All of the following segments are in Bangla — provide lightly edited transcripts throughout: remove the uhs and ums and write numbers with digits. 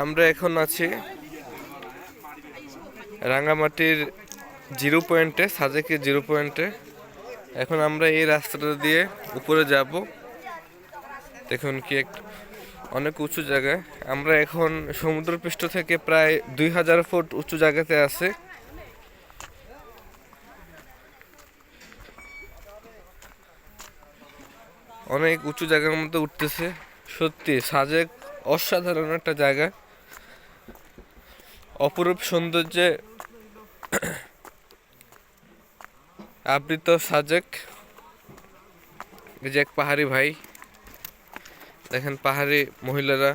আমরা এখন আছি রাঙ্গামাটির জিরো পয়েন্টে, সাজেকের জিরো পয়েন্টে। এখন আমরা এই রাস্তাটা দিয়ে উপরে যাব। দেখুন কি অনেক উঁচু জায়গা। আমরা এখন সমুদ্রপৃষ্ঠ থেকে প্রায় 2000 ফুট উঁচু জায়গাতে আছি। অনেক উঁচু জায়গার মধ্যে উঠতেছে। সত্যি সাজেক অসাধারণ একটা জায়গা, অপরূপ সৌন্দর্যে আবৃত সাজেক। এই যে এক পাহাড়ি ভাই, দেখেন পাহাড়ি মহিলারা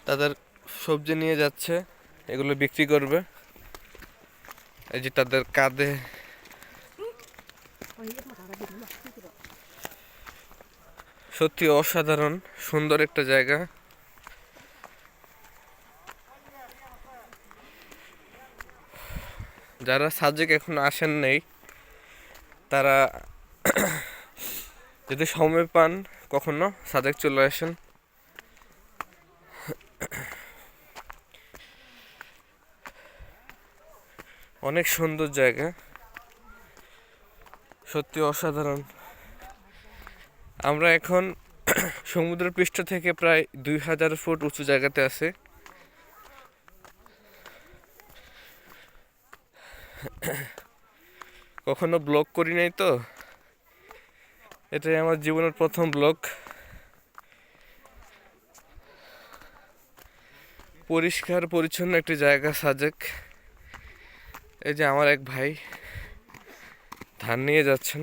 তাদের সবজি নিয়ে যাচ্ছে, এগুলো বিক্রি করবে। এই যে তাদের কাঁধে সত্যি অসাধারণ সুন্দর একটা জায়গা। যারা সাজেক এখন আসেন নেই, তারা যদি সময় পান কখনো সাজেক চলে আসেন। অনেক সুন্দর জায়গা, সত্যি অসাধারণ। আমরা এখন সমুদ্র পৃষ্ঠ থেকে প্রায় 2000 ফুট উঁচু জায়গাতে আছে। কখনো ব্লগ করি নাই তো, এটাই আমার জীবনের প্রথম ব্লগ। পরিষ্কার পরিচ্ছন্ন একটি জায়গা সাজেক। এই যে আমার এক ভাই ধান নিয়ে যাচ্ছেন।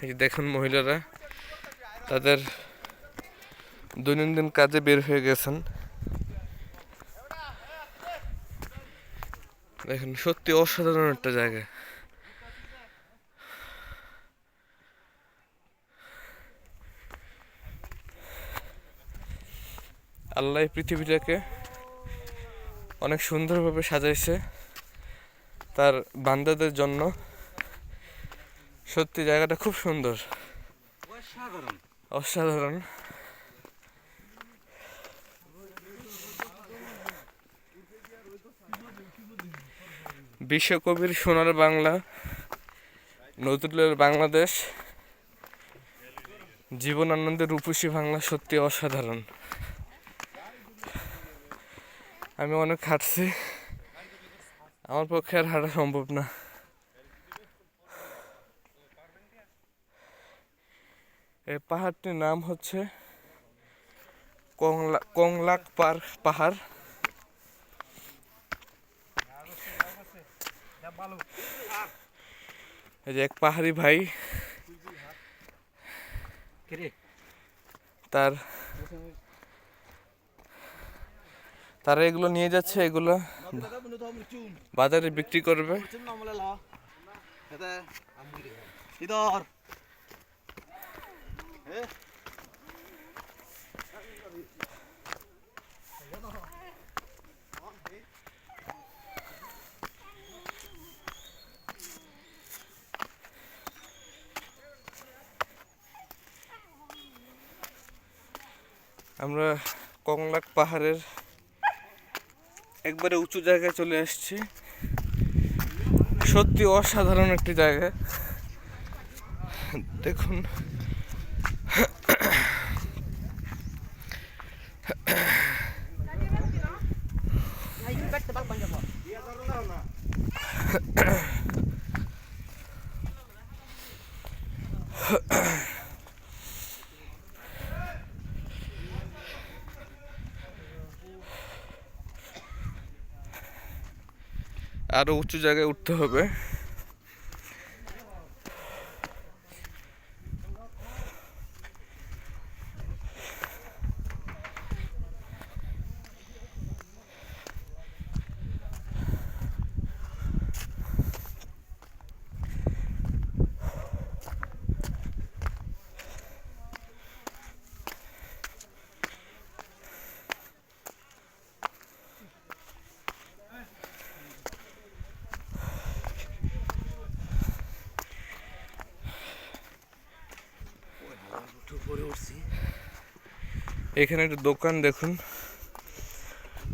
এই দেখুন মহিলারা তাদের দৈনন্দিন কাজে বের হয়ে গেছেন। দেখুন সত্যি অসাধারণ একটা জায়গা। আল্লাহ পৃথিবীটাকে অনেক সুন্দরভাবে সাজাইছে তার বান্দাদের জন্য। সত্যি জায়গাটা খুব সুন্দর, অসাধারণ। বিশ্বকবির সোনার বাংলা, নজরুলের বাংলাদেশ, জীবনানন্দের রূপসী বাংলা সত্যি অসাধারণ। আমি অনেক হাঁটছি, আমার পক্ষে আর হাঁটা সম্ভব না। এই পাহাড়টির নাম হচ্ছে কংলাক পাহাড়। এই যে এক পাহাড়ি ভাই তারা এগুলো নিয়ে যাচ্ছে, এগুলো বাজারে বিক্রি করবে। আমরা কংলাক পাহাড়ের একবারে উঁচু জায়গায় চলে আসছি। সত্যি অসাধারণ একটি জায়গা। দেখুন আরো উঁচু জায়গায় উঠতে হবে। এখানে একটা দোকান দেখুন,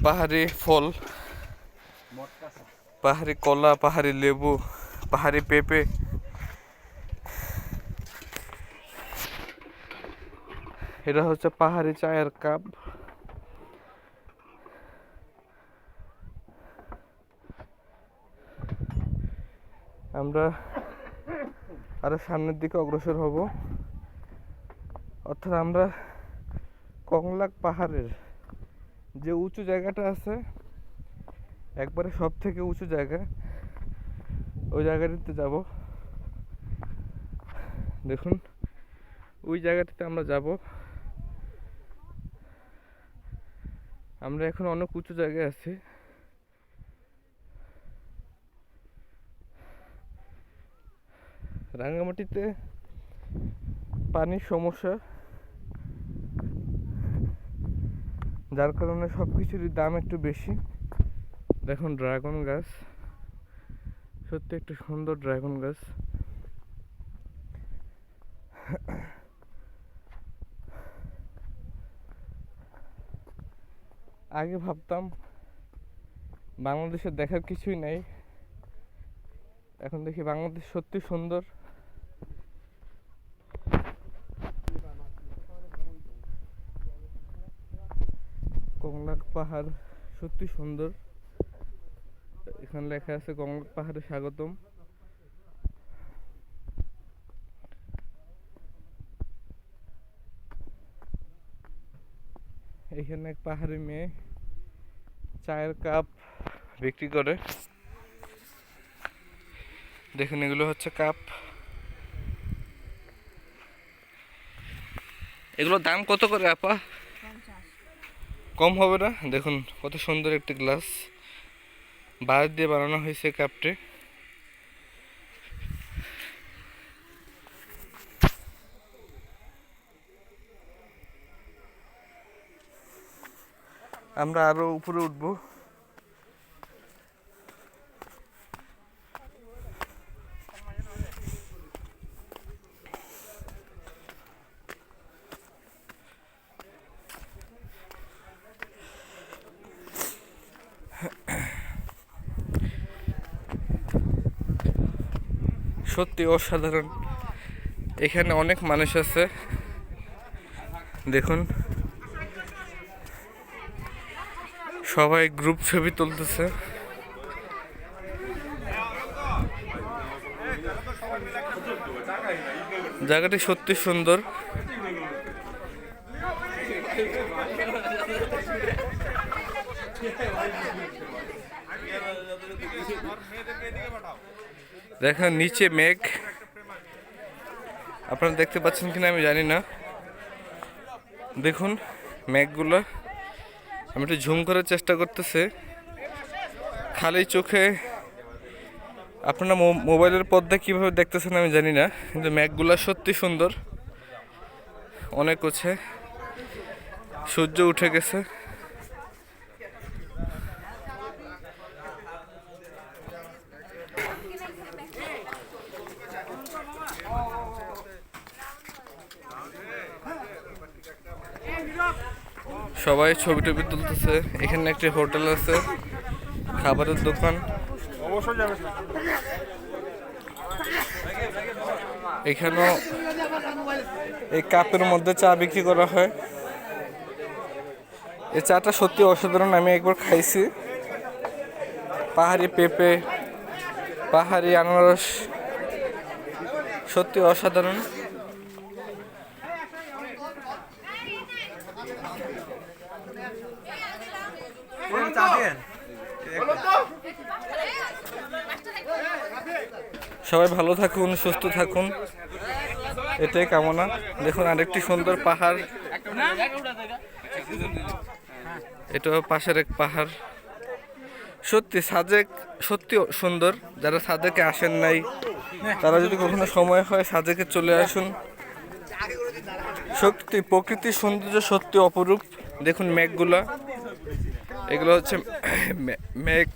পাহাড়ি ফল, পাহাড়ি কলা, পাহাড়ি লেবু, পাহাড়ি পেঁপে। এটা হচ্ছে পাহাড়ি চায়ের কাপ। আমরা আরো সামনের দিকে অগ্রসর হব, অর্থাৎ আমরা কংলাক পাহাড়ের যে উঁচু জায়গাটা আছে, একবারে সব থেকে উঁচু জায়গা, ওই জায়গাটিতে যাব। দেখুন ওই জায়গাটিতে আমরা যাব। আমরা এখন অনেক উঁচু জায়গায় আছি। রাঙ্গামাটিতে পানির সমস্যা, যার কারণে সব কিছুরই দাম একটু বেশি। দেখুন ড্রাগন গাছ, সত্যি একটু সুন্দর ড্রাগন গাছ। আগে ভাবতাম বাংলাদেশে দেখার কিছুই নাই, এখন দেখি বাংলাদেশ সত্যি সুন্দর। কংলাক পাহাড় সত্যি সুন্দর। এখানে লেখা আছে কংলাক পাহাড়ে স্বাগতম। এখানে এক পাহাড়ি মেয়ে চায়ের কাপ বিক্রি করে। দেখুন এগুলো হচ্ছে কাপ। এগুলোর দাম কত করে আপা? কম হবে না? দেখুন কত সুন্দর একটি গ্লাস, বাঁশ দিয়ে বানানো হয়েছে কাপটি। আমরা আরো উপরে উঠবো। সত্যি অসাধারণ। এখানে অনেক মানুষ আছে, দেখুন সবাই গ্রুপ ছবি তুলতেছে। জায়গাটি সত্যি সুন্দর। দেখেন নিচে মেঘ, আপনারা দেখতে পাচ্ছেন কিনা আমি জানি না। দেখুন মেঘগুলো, আমি একটু ঝুম করার চেষ্টা করতেছি। খালি চোখে আপনারা মোবাইলের পর্দা কিভাবে দেখতেছেন আমি জানি না, কিন্তু মেঘগুলো সত্যি সুন্দর। অনেক উঁচে, সূর্য উঠে গেছে। সবাই ছবি টবি তুলতেছে। এখানে একটি হোটেল আছে, খাবারের দোকান। এখানেও এই কাপের মধ্যে চা বিক্রি করা হয়। এই চাটা সত্যি অসাধারণ, আমি একবার খাইছি। পাহাড়ি পেঁপে, পাহাড়ি আনারস, সত্যি অসাধারণ। সবাই ভালো থাকুন, সুস্থ থাকুন, এটাই কামনা। দেখুন আরেকটি সুন্দর পাহাড়, এটাও পাশের এক পাহাড়। সত্যি সাজেক সত্যি সুন্দর। যারা সাজেকে আসেন নাই, তারা যদি কখনো সময় হয় সাজেকে চলে আসুন। সত্যি প্রকৃতির সৌন্দর্য সত্যি অপরূপ। দেখুন মেঘগুলা, এগুলো হচ্ছে মেঘ।